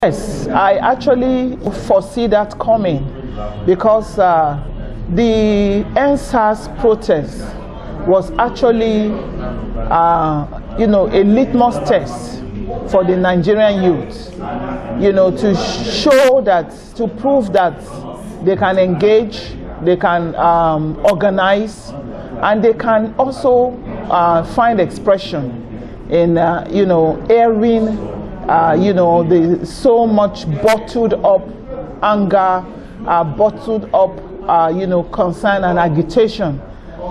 Yes, I actually foresee that coming because the NSAS protest was actually, a litmus test for the Nigerian youth, to show that, to prove that they can engage, they can organize, and they can also find expression in, airing the so much bottled up anger, bottled up, concern and agitation,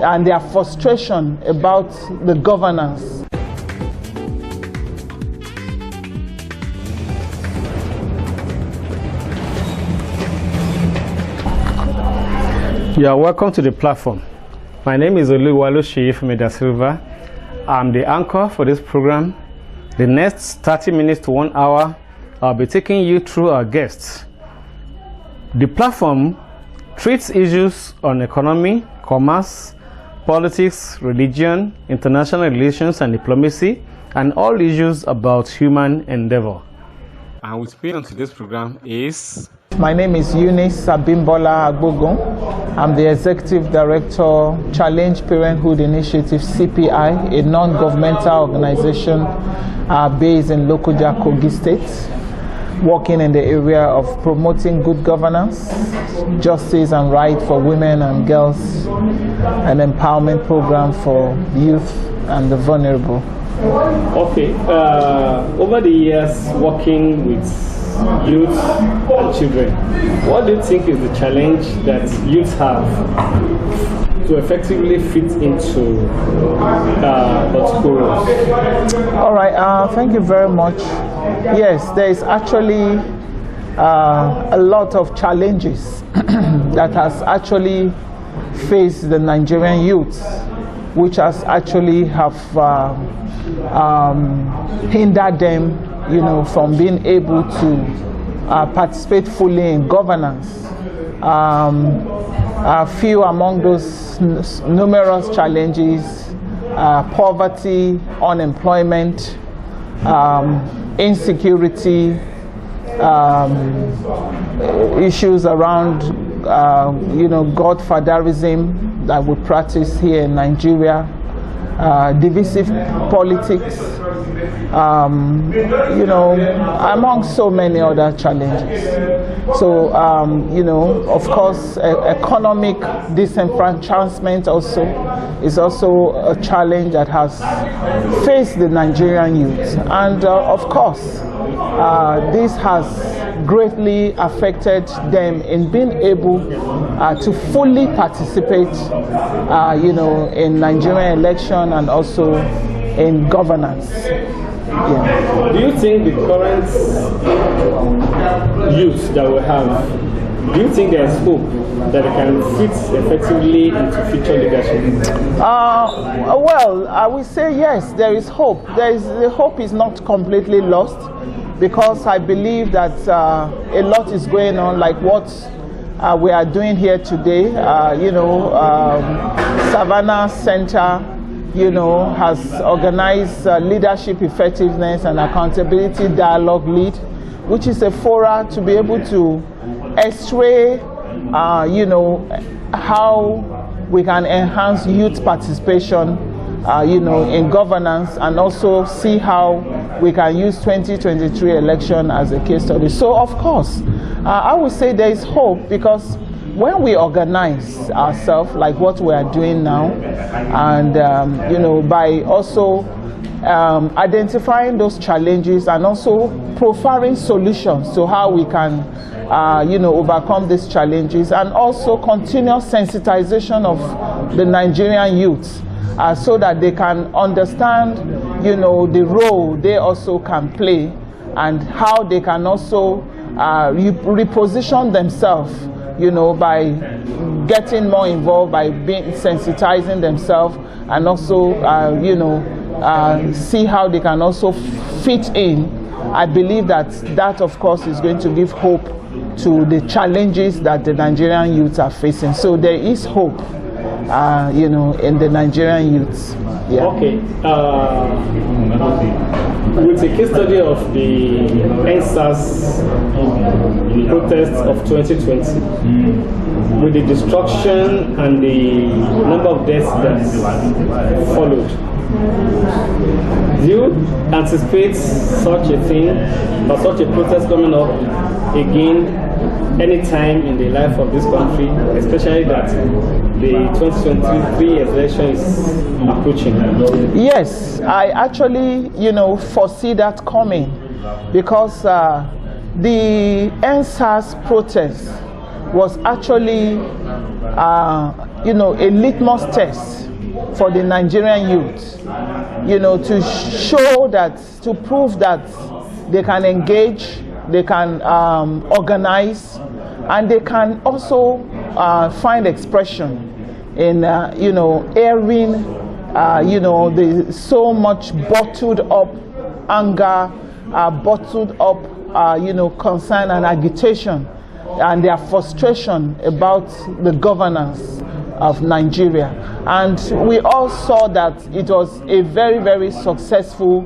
and their frustration about the governance. You are welcome to the platform. My name is Oluwalu from Da Silva. I'm the anchor for this program. The next 30 minutes to 1 hour, I'll be taking you through our guests. The platform treats issues on economy, commerce, politics, religion, international relations and diplomacy, and all issues about human endeavor. And with me on today's program is... My name is Eunice Abimbola Agbogun. I'm the Executive Director, Challenge Parenthood Initiative, CPI, a non-governmental organization based in Lokoja, Kogi State, working in the area of promoting good governance, justice and right for women and girls, an empowerment program for youth and the vulnerable. Okay, over the years working with youth and children, what do you think is the challenge that youth have to effectively fit into political roles? All right, thank you very much. Yes, there is actually a lot of challenges that has actually faced the Nigerian youth, which has actually have hindered them from being able to participate fully in governance. A few among those numerous challenges, poverty, unemployment, insecurity, issues around, godfatherism that we practice here in Nigeria, divisive politics, among so many other challenges. So, of course, economic disenfranchisement also is also a challenge that has faced the Nigerian youth. And, of course, this has greatly affected them in being able to fully participate, in Nigerian election and also in governance. Yeah. Do you think the current youth that we have, do you think there is hope that they can fit effectively into future leadership? Well, I would say yes, there is hope. The hope is not completely lost, because I believe that a lot is going on, like what we are doing here today. Savannah Center, has organized leadership effectiveness and accountability dialogue lead, which is a forum to be able to x-ray, how we can enhance youth participation, in governance, and also see how we can use 2023 election as a case study. So, of course, I would say there is hope, because when we organize ourselves like what we are doing now, and by also identifying those challenges and also profiling solutions to how we can overcome these challenges, and also continuous sensitization of the Nigerian youth, so that they can understand the role they also can play, and how they can also reposition themselves, by getting more involved, by sensitizing themselves, and also, see how they can also fit in. I believe that, of course, is going to give hope to the challenges that the Nigerian youth are facing. So there is hope. you know, in the Nigerian youths. Yeah. Okay. With a case study of the NSAS protests of 2020, with the destruction and the number of deaths that followed, do you anticipate such a thing or such a protest coming up again anytime in the life of this country, especially that the 2023 election is approaching? Yes, I actually, you know, foresee that coming, because the NSAS protest was actually, you know, a litmus test for the Nigerian youth, you know, to show that, to prove that they can engage, they can organize, and they can also find expression in, you know, airing, you know, the so much bottled up anger, bottled up, you know, concern and agitation, and their frustration about the governance of Nigeria. And we all saw that it was a very, very successful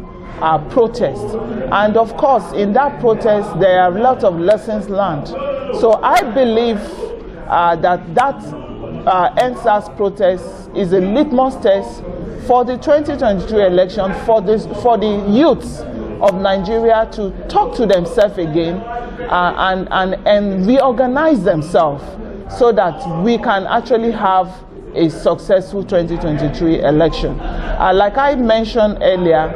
protest. And of course, in that protest, there are a lot of lessons learned. So I believe that NSAS protest is a litmus test for the 2023 election, for the youths of Nigeria to talk to themselves again and reorganize themselves, so that we can actually have a successful 2023 election. Like I mentioned earlier,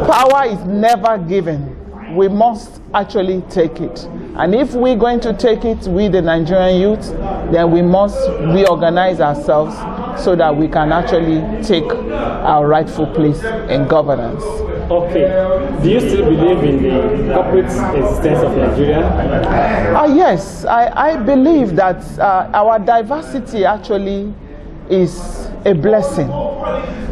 power is never given. We must actually take it. And if we're going to take it with the Nigerian youth, then we must reorganize ourselves so that we can actually take our rightful place in governance. Okay. Do you still believe in the corporate existence of Nigeria? Yes, I believe that our diversity actually is a blessing.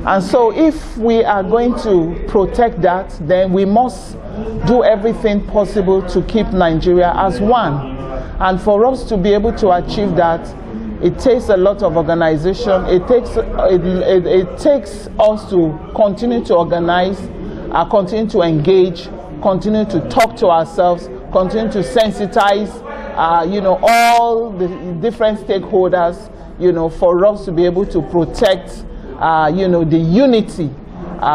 And so if we are going to protect that, then we must do everything possible to keep Nigeria as one. And for us to be able to achieve that, it takes a lot of organization. It takes us to continue to organize, continue to engage, continue to talk to ourselves, continue to sensitize, you know, all the different stakeholders, you know, for us to be able to protect, you know, the unity,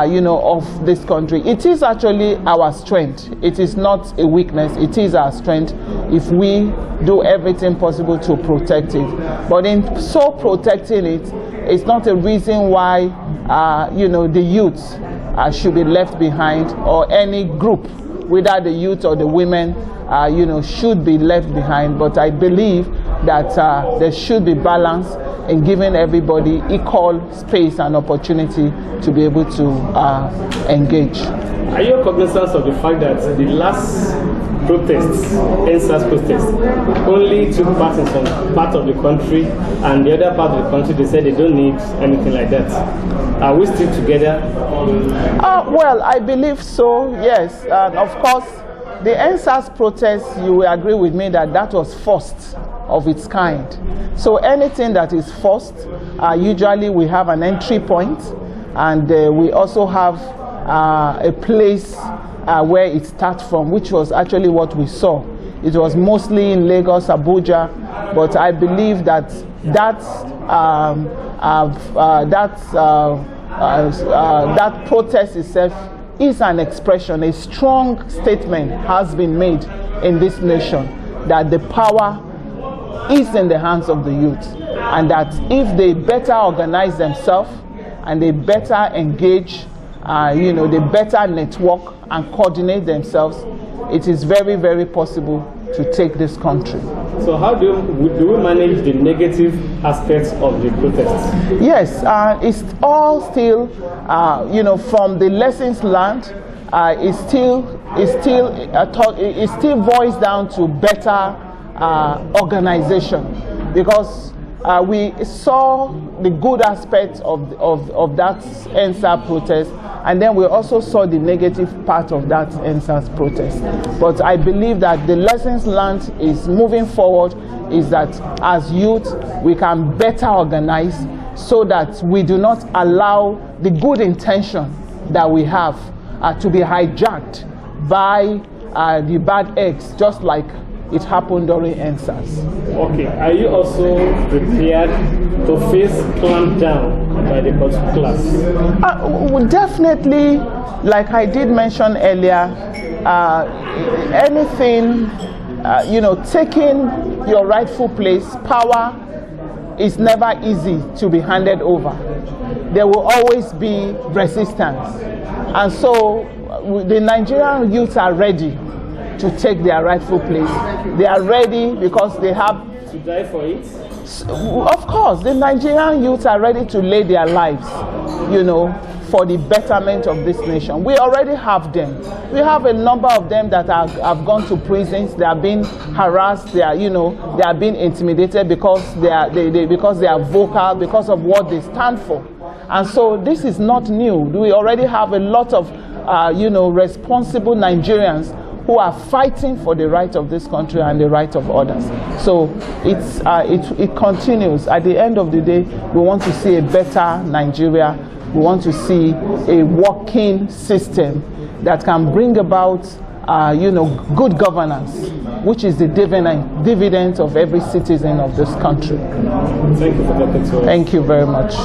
you know, of this country. It is actually our strength. It is not a weakness. It is our strength if we do everything possible to protect it. But in so protecting it, it's not a reason why, you know, the youth should be left behind, or any group, whether the youth or the women, you know, should be left behind. But I believe that there should be balance in giving everybody equal space and opportunity to be able to engage. Are you cognizant of the fact that the last protests, NSAS protests, only took part in some part of the country, and the other part of the country, they said they don't need anything like that? Are we still together? Well, I believe so, yes. Of course, the NSAS protest, you will agree with me that that was first of its kind. So anything that is first, usually we have an entry point, and we also have a place where it starts from, which was actually what we saw. It was mostly in Lagos, Abuja, but I believe that that protest itself is an expression. A strong statement has been made in this nation that the power is in the hands of the youth, and that if they better organize themselves and they better engage, you know, they better network and coordinate themselves, it is very, very possible to take this country. So how do we manage the negative aspects of the protests? Yes, it's all still, you know, from the lessons learned, it still boils down to better organization, because we saw the good aspects of that NSAS protest, and then we also saw the negative part of that NSAS protest. But I believe that the lessons learned is moving forward is that as youth we can better organize, so that we do not allow the good intention that we have to be hijacked by the bad eggs, just like it happened during NSAS. Okay, are you also prepared to face clampdown by the class? Definitely, like I did mention earlier, anything, taking your rightful place, power is never easy to be handed over. There will always be resistance. And so the Nigerian youth are ready to take their rightful place. They are ready because they have to die for it. Of course, the Nigerian youth are ready to lay their lives, for the betterment of this nation. We already have them. We have a number of them that have gone to prisons. They are being harassed. They are, they are being intimidated because they are vocal, because of what they stand for. And so this is not new. We already have a lot of, responsible Nigerians who are fighting for the right of this country and the right of others. So it continues. At the end of the day, we want to see a better Nigeria. We want to see a working system that can bring about, good governance, which is the dividend of every citizen of this country. Thank you for talking to us. Thank you very much.